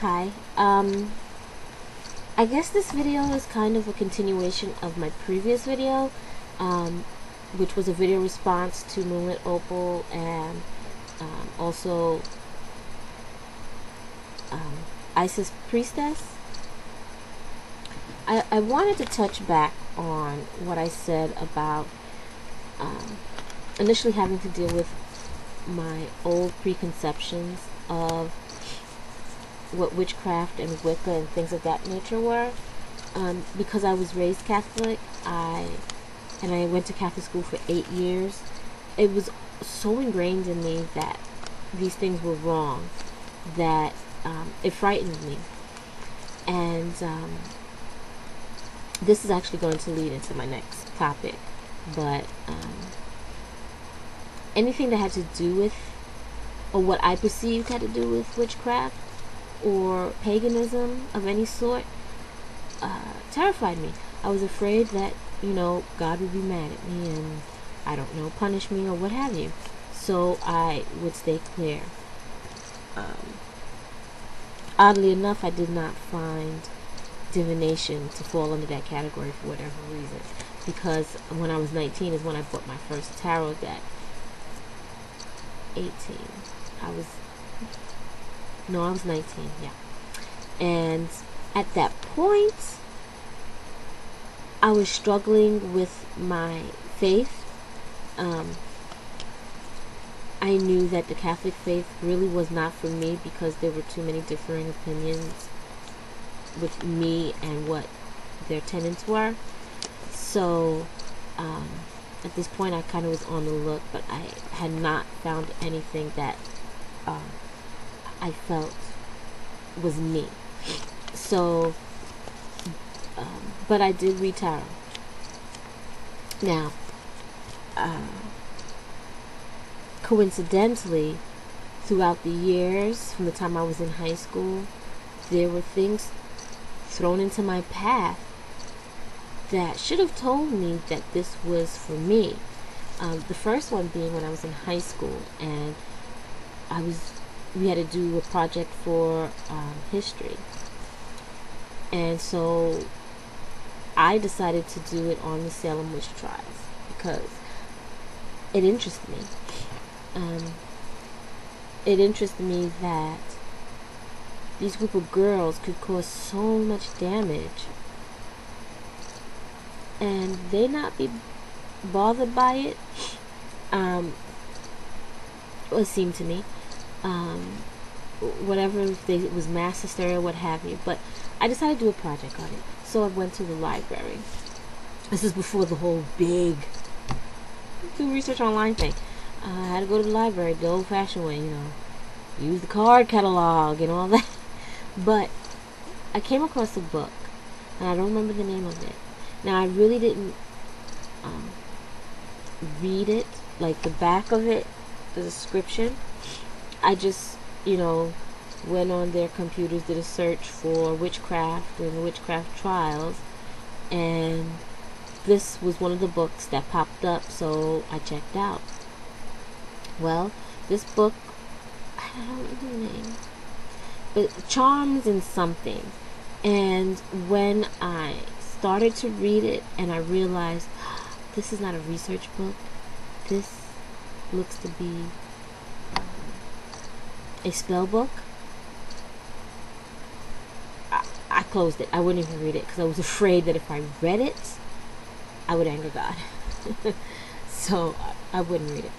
Hi. I guess this video is kind of a continuation of my previous video, which was a video response to MoonlitOpal and also IsisPriestess. I wanted to touch back on what I said about initially having to deal with my old preconceptions of what witchcraft and Wicca and things of that nature were. Because I was raised Catholic, I went to Catholic school for 8 years. It was so ingrained in me that these things were wrong that it frightened me. And this is actually going to lead into my next topic. But anything that had to do with, or what I perceived had to do with witchcraft or paganism of any sort, terrified me. I was afraid that, God would be mad at me and, I don't know, punish me or what have you. So I would stay clear. Oddly enough, I did not find divination to fall under that category for whatever reason. Because when I was 19 is when I bought my first tarot deck. 18. I was 19, yeah. And at that point, I was struggling with my faith. I knew that the Catholic faith really was not for me because there were too many differing opinions with me and what their tenets were. So, at this point, I kind of was on the look, but I had not found anything that I felt was me. So, but I did read tarot. Now, coincidentally, throughout the years, from the time I was in high school, there were things thrown into my path that should have told me that this was for me. The first one being when I was in high school, and we had to do a project for history, and so I decided to do it on the Salem witch trials because it interested me. It interested me that these group of girls could cause so much damage and they not be bothered by it. It seemed to me. Whatever, if it was mass hysteria, what have you. But I decided to do a project on it. So I went to the library. This is before the whole big do research online thing. I had to go to the library the old-fashioned way, use the card catalog and all that. But I came across a book, and I don't remember the name of it. Now, I really didn't read it, like the back of it, the description. I just, went on their computers, did a search for witchcraft and witchcraft trials, and this was one of the books that popped up, so I checked out. Well, this book, I don't know the name, but Charms and something. And when I started to read it, and I realized, this is not a research book. This looks to be a spell book. I closed it. I wouldn't even read it because I was afraid that if I read it, I would anger God. So I wouldn't read it.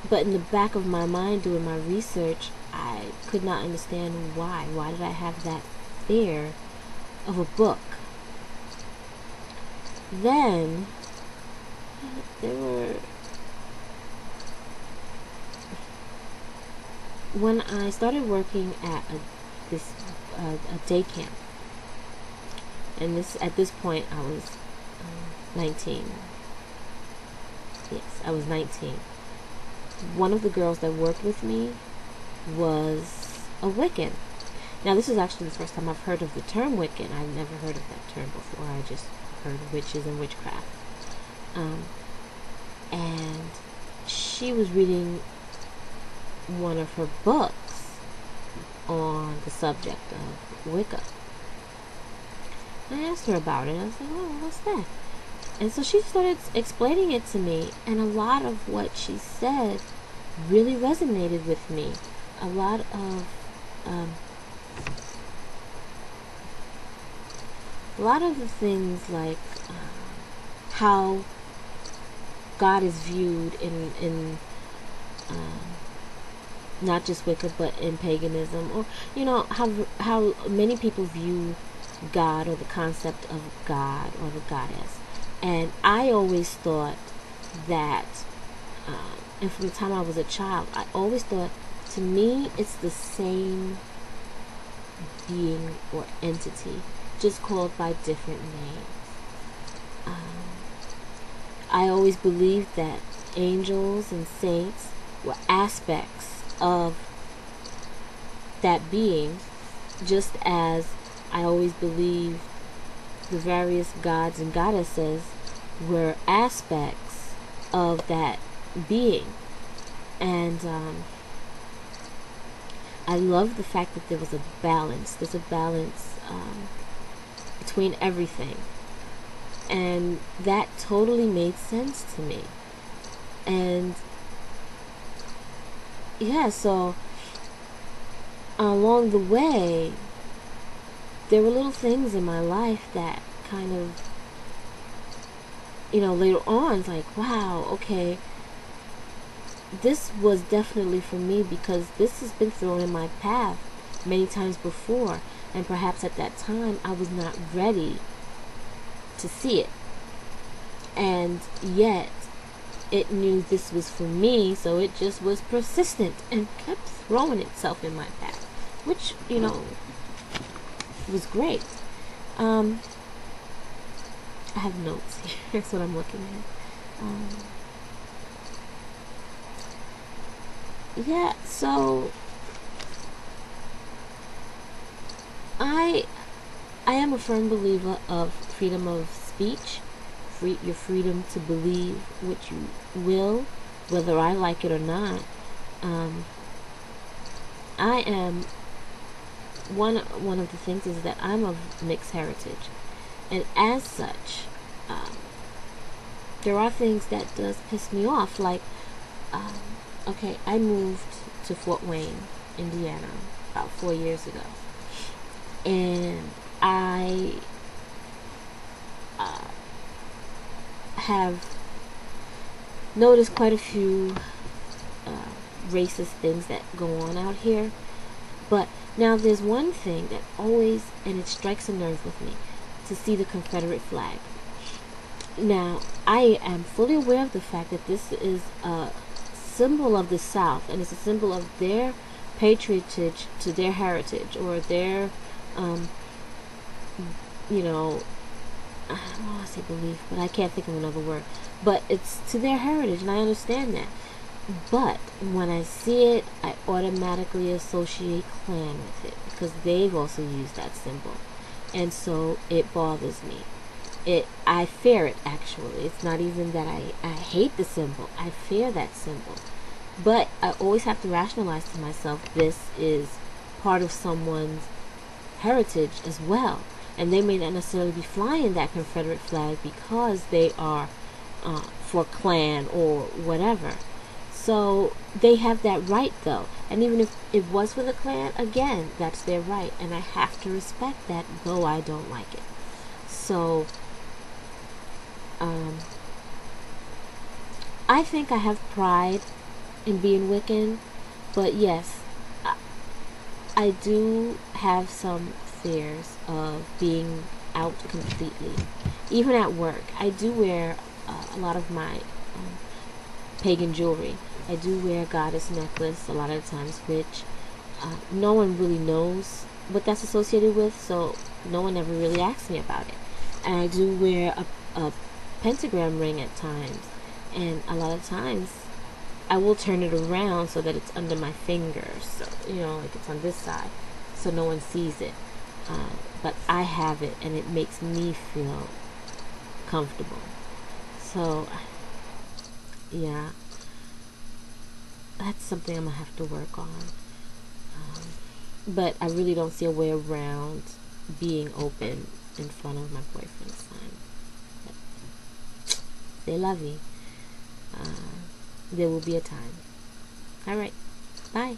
But in the back of my mind, doing my research, I could not understand why. Why did I have that fear of a book? Then when I started working at a day camp, and at this point I was 19. Yes, I was 19. One of the girls that worked with me was a Wiccan. Now, this is actually the first time I've heard of the term Wiccan. I've never heard of that term before. I just heard of witches and witchcraft. And she was reading one of her books on the subject of Wicca. I asked her about it. I was like, oh, what's that? And so she started explaining it to me, and a lot of what she said really resonated with me. A lot of the things like how God is viewed in not just Wicca, but in paganism, or how many people view God, or the concept of God or the goddess. And I always thought that, and from the time I was a child, I always thought, to me, it's the same being or entity, just called by different names. I always believed that angels and saints were aspects of that being, just as I always believed the various gods and goddesses were aspects of that being. And I love the fact that there was a balance. There's a balance between everything. And that totally made sense to me. And yeah, so along the way, there were little things in my life that kind of, later on, it's like, wow, okay, this was definitely for me, because this has been thrown in my path many times before, and perhaps at that time I was not ready to see it, and yet it knew this was for me, so it just was persistent and kept throwing itself in my path, which, was great. I have notes here. That's what I'm looking at. Yeah, so I am a firm believer of freedom of speech, your freedom to believe what you will, whether I like it or not. I am one of the things is that I'm of mixed heritage, and as such, there are things that does piss me off. Like, okay, I moved to Fort Wayne, Indiana, about 4 years ago, and I have noticed quite a few racist things that go on out here. But now there's one thing that always, and it strikes a nerve with me, to see the Confederate flag. Now, I am fully aware of the fact that this is a symbol of the South, and it's a symbol of their patriotage to their heritage, or their, I don't want to say belief, but I can't think of another word. But it's to their heritage, and I understand that. But when I see it, I automatically associate Klan with it, because they've also used that symbol. And so it bothers me. I fear it, actually. It's not even that I hate the symbol. I fear that symbol. But I always have to rationalize to myself, this is part of someone's heritage as well. And they may not necessarily be flying that Confederate flag because they are for Klan or whatever. So they have that right, though. And even if it was for the Klan, again, that's their right. And I have to respect that, though I don't like it. So, I think I have pride in being Wiccan. But yes, I do have some fears of being out completely. Even at work, I do wear a lot of my pagan jewelry. I do wear a goddess necklace a lot of times, which no one really knows what that's associated with, so no one ever really asks me about it. And I do wear a pentagram ring at times, and a lot of times I will turn it around so that it's under my fingers, so like it's on this side, so no one sees it. But I have it, and it makes me feel comfortable. So yeah. that's something I'm gonna have to work on. But I really don't see a way around being open in front of my boyfriend's son. They love you. There will be a time. All right. Bye.